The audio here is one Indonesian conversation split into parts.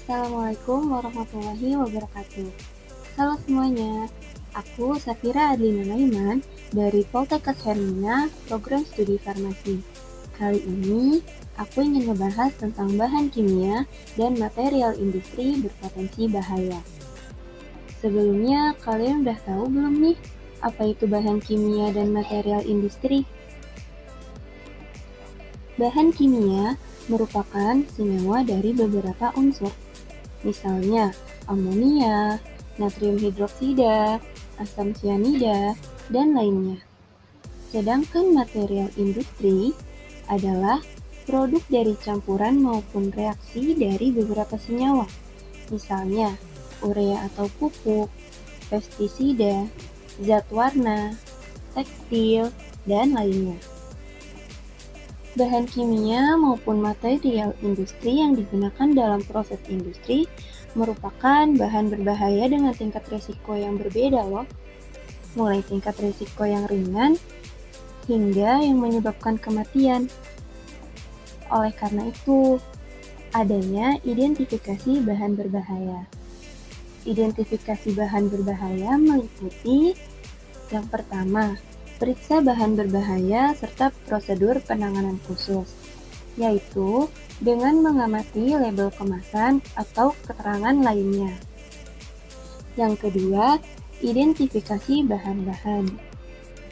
Assalamualaikum warahmatullahi wabarakatuh. Halo semuanya, aku Safira Adlina Naiman dari Poltekkes Hermina, program studi farmasi. Kali ini, aku ingin membahas tentang bahan kimia dan material industri berpotensi bahaya. Sebelumnya, kalian udah tahu belum nih, apa itu bahan kimia dan material industri? Bahan kimia merupakan senyawa dari beberapa unsur, misalnya amonia, natrium hidroksida, asam cyanida, dan lainnya. Sedangkan material industri adalah produk dari campuran maupun reaksi dari beberapa senyawa, misalnya urea atau pupuk, pestisida, zat warna, tekstil, dan lainnya. Bahan kimia maupun material industri yang digunakan dalam proses industri merupakan bahan berbahaya dengan tingkat risiko yang berbeda loh. Mulai tingkat risiko yang ringan hingga yang menyebabkan kematian. Oleh karena itu, adanya identifikasi bahan berbahaya. Identifikasi bahan berbahaya meliputi yang pertama, periksa bahan berbahaya serta prosedur penanganan khusus, yaitu dengan mengamati label kemasan atau keterangan lainnya. Yang kedua, identifikasi bahan-bahan,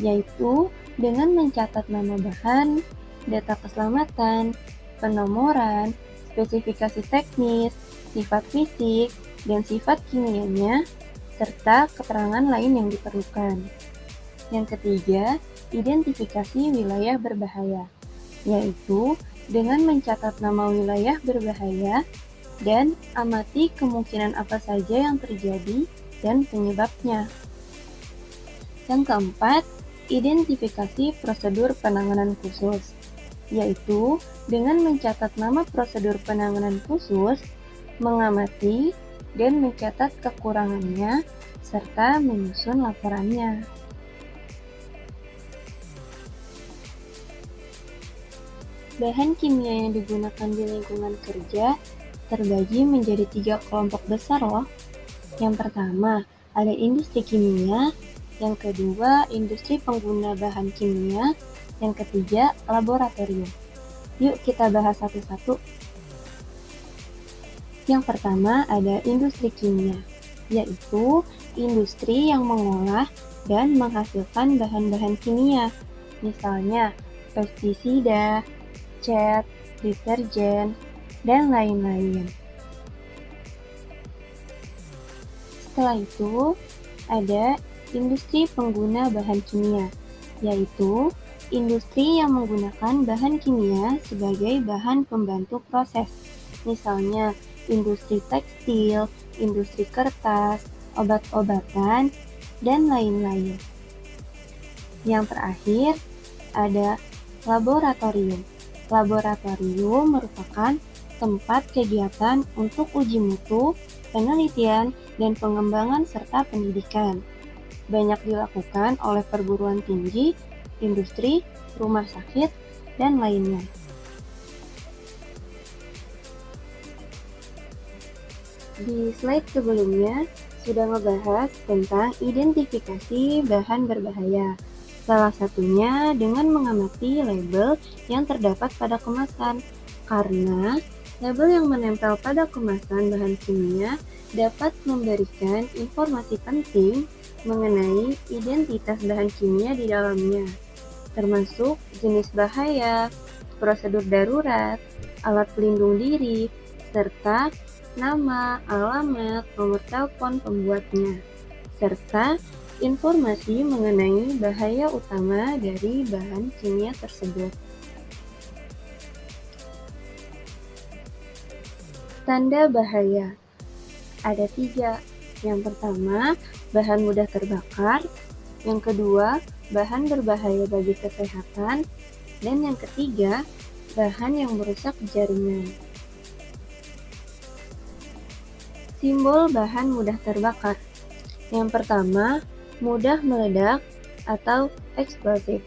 yaitu dengan mencatat nama bahan, data keselamatan, penomoran, spesifikasi teknis, sifat fisik, dan sifat kimianya, serta keterangan lain yang diperlukan. Yang ketiga, identifikasi wilayah berbahaya, yaitu dengan mencatat nama wilayah berbahaya dan amati kemungkinan apa saja yang terjadi dan penyebabnya. Yang keempat, identifikasi prosedur penanganan khusus, yaitu dengan mencatat nama prosedur penanganan khusus, mengamati dan mencatat kekurangannya, serta menyusun laporannya. Bahan kimia yang digunakan di lingkungan kerja terbagi menjadi 3 kelompok besar loh. Yang pertama, ada industri kimia, yang kedua, industri pengguna bahan kimia, yang ketiga, laboratorium. Yuk kita bahas satu-satu. Yang pertama ada industri kimia, yaitu industri yang mengolah dan menghasilkan bahan-bahan kimia, misalnya pestisida, cat, deterjen, dan lain-lain. Setelah itu, ada industri pengguna bahan kimia, yaitu industri yang menggunakan bahan kimia sebagai bahan pembantu proses, misalnya industri tekstil, industri kertas, obat-obatan, dan lain-lain. Yang terakhir, ada laboratorium. Laboratorium merupakan tempat kegiatan untuk uji mutu, penelitian, dan pengembangan serta pendidikan. Banyak dilakukan oleh perguruan tinggi, industri, rumah sakit, dan lainnya. Di slide sebelumnya sudah membahas tentang identifikasi bahan berbahaya. Salah satunya dengan mengamati label yang terdapat pada kemasan, karena label yang menempel pada kemasan bahan kimia dapat memberikan informasi penting mengenai identitas bahan kimia di dalamnya, termasuk jenis bahaya, prosedur darurat, alat pelindung diri, serta nama, alamat, nomor telepon pembuatnya, serta informasi mengenai bahaya utama dari bahan kimia tersebut. Tanda bahaya ada 3. Yang pertama, bahan mudah terbakar. Yang kedua, bahan berbahaya bagi kesehatan. Dan yang ketiga, bahan yang merusak jaringan. Simbol bahan mudah terbakar. Yang pertama, mudah meledak atau eksplosif.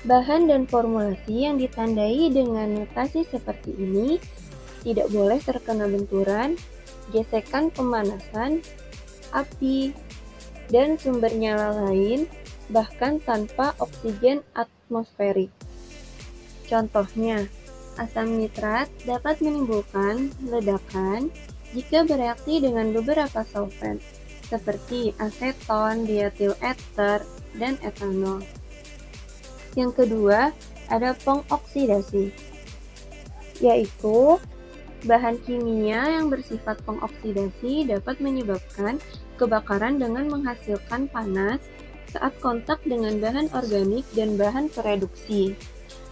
Bahan dan formulasi yang ditandai dengan notasi seperti ini tidak boleh terkena benturan, gesekan pemanasan, api, dan sumber nyala lain, bahkan tanpa oksigen atmosferik. Contohnya, asam nitrat dapat menimbulkan ledakan jika bereaksi dengan beberapa solvent, seperti aseton, dietil ester, dan etanol. Yang kedua, ada pengoksidasi, yaitu bahan kimia yang bersifat pengoksidasi dapat menyebabkan kebakaran dengan menghasilkan panas saat kontak dengan bahan organik dan bahan pereduksi.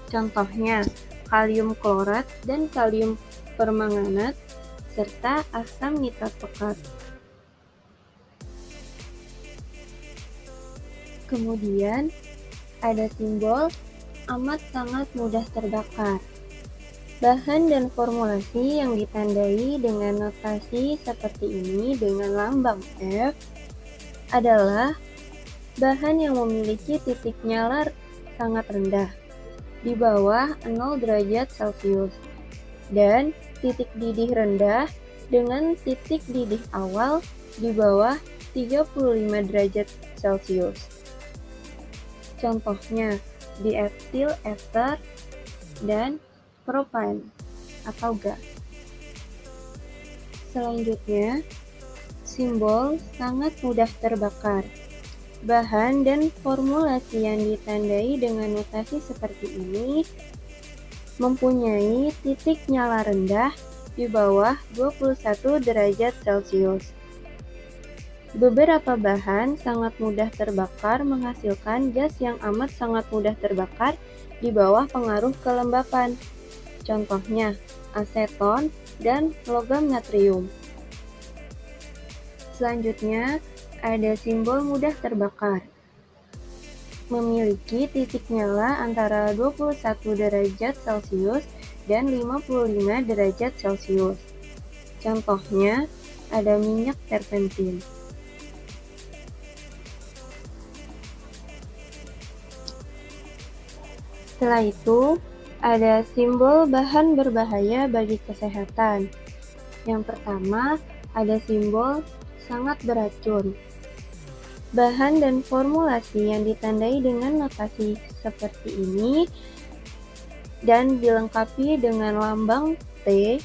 Contohnya, kalium klorat dan kalium permanganat, serta asam nitrat pekat. Kemudian, ada simbol amat sangat mudah terbakar. Bahan dan formulasi yang ditandai dengan notasi seperti ini dengan lambang F adalah bahan yang memiliki titik nyala sangat rendah, di bawah 0 derajat Celcius, dan titik didih rendah dengan titik didih awal di bawah 35 derajat Celcius. Contohnya, dietil ester dan propan atau gas. Selanjutnya, simbol sangat mudah terbakar. Bahan dan formulasi yang ditandai dengan notasi seperti ini mempunyai titik nyala rendah di bawah 21 derajat Celcius. Beberapa bahan sangat mudah terbakar menghasilkan gas yang amat sangat mudah terbakar di bawah pengaruh kelembapan. Contohnya, aseton dan logam natrium. Selanjutnya, ada simbol mudah terbakar. Memiliki titik nyala antara 21 derajat Celcius dan 55 derajat Celcius. Contohnya, ada minyak terpentin. Setelah itu, ada simbol bahan berbahaya bagi kesehatan. Yang pertama, ada simbol sangat beracun. Bahan dan formulasi yang ditandai dengan notasi seperti ini dan dilengkapi dengan lambang T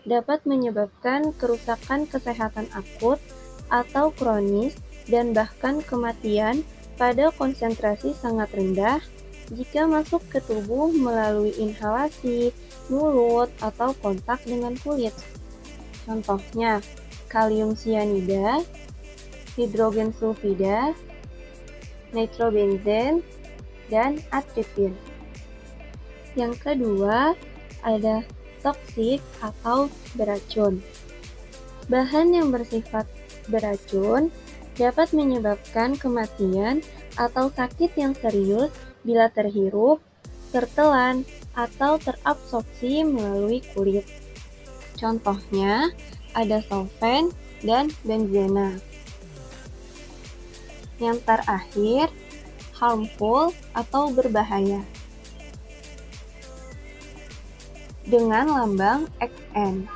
dapat menyebabkan kerusakan kesehatan akut atau kronis dan bahkan kematian pada konsentrasi sangat rendah jika masuk ke tubuh melalui inhalasi, mulut, atau kontak dengan kulit. Contohnya, kalium sianida, hidrogen sulfida, nitrobenzen, dan atripin. Yang kedua, ada toksik atau beracun. Bahan yang bersifat beracun dapat menyebabkan kematian atau sakit yang serius bila terhirup, tertelan, atau terabsorpsi melalui kulit. Contohnya, ada solvent dan benzena. Yang terakhir, harmful atau berbahaya. Dengan lambang XN.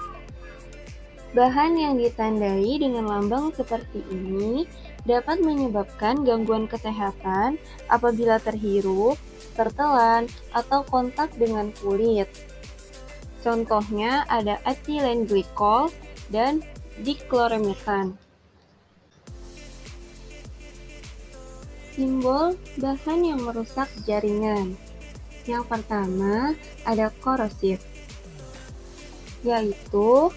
Bahan yang ditandai dengan lambang seperti ini dapat menyebabkan gangguan kesehatan apabila terhirup, tertelan, atau kontak dengan kulit. Contohnya ada etilen glikol dan diklorometan. Simbol bahan yang merusak jaringan. Yang pertama ada korosif, yaitu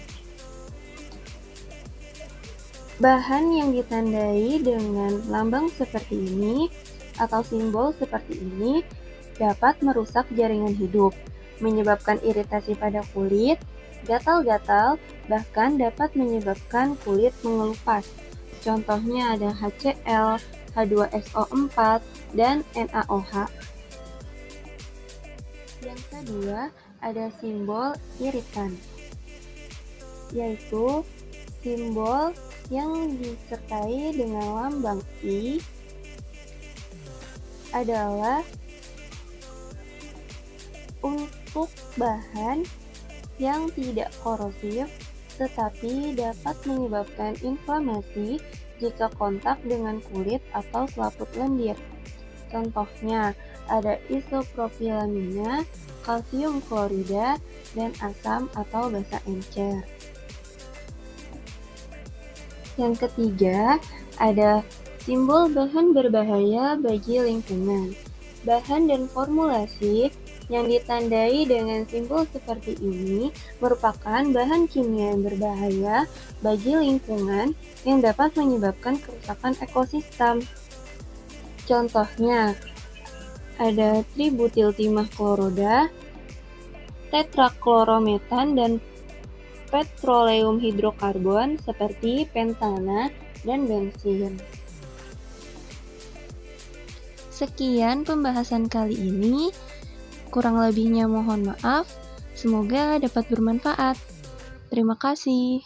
bahan yang ditandai dengan lambang seperti ini atau simbol seperti ini dapat merusak jaringan hidup, menyebabkan iritasi pada kulit, gatal-gatal, bahkan dapat menyebabkan kulit mengelupas. Contohnya ada HCl, H2SO4, dan NaOH. Yang kedua ada simbol iritan, yaitu simbol yang disertai dengan lambang I adalah untuk bahan yang tidak korosif tetapi dapat menyebabkan inflamasi jika kontak dengan kulit atau selaput lendir. Contohnya ada isopropilamina, kalsium klorida, dan asam atau basa encer. Yang ketiga, ada simbol bahan berbahaya bagi lingkungan. Bahan dan formulasi yang ditandai dengan simbol seperti ini merupakan bahan kimia yang berbahaya bagi lingkungan yang dapat menyebabkan kerusakan ekosistem. Contohnya, ada tributil-timah kloroda, tetraklorometan, dan petroleum hidrokarbon seperti pentana dan bensin. Sekian pembahasan kali ini. Kurang lebihnya mohon maaf. Semoga dapat bermanfaat. Terima kasih.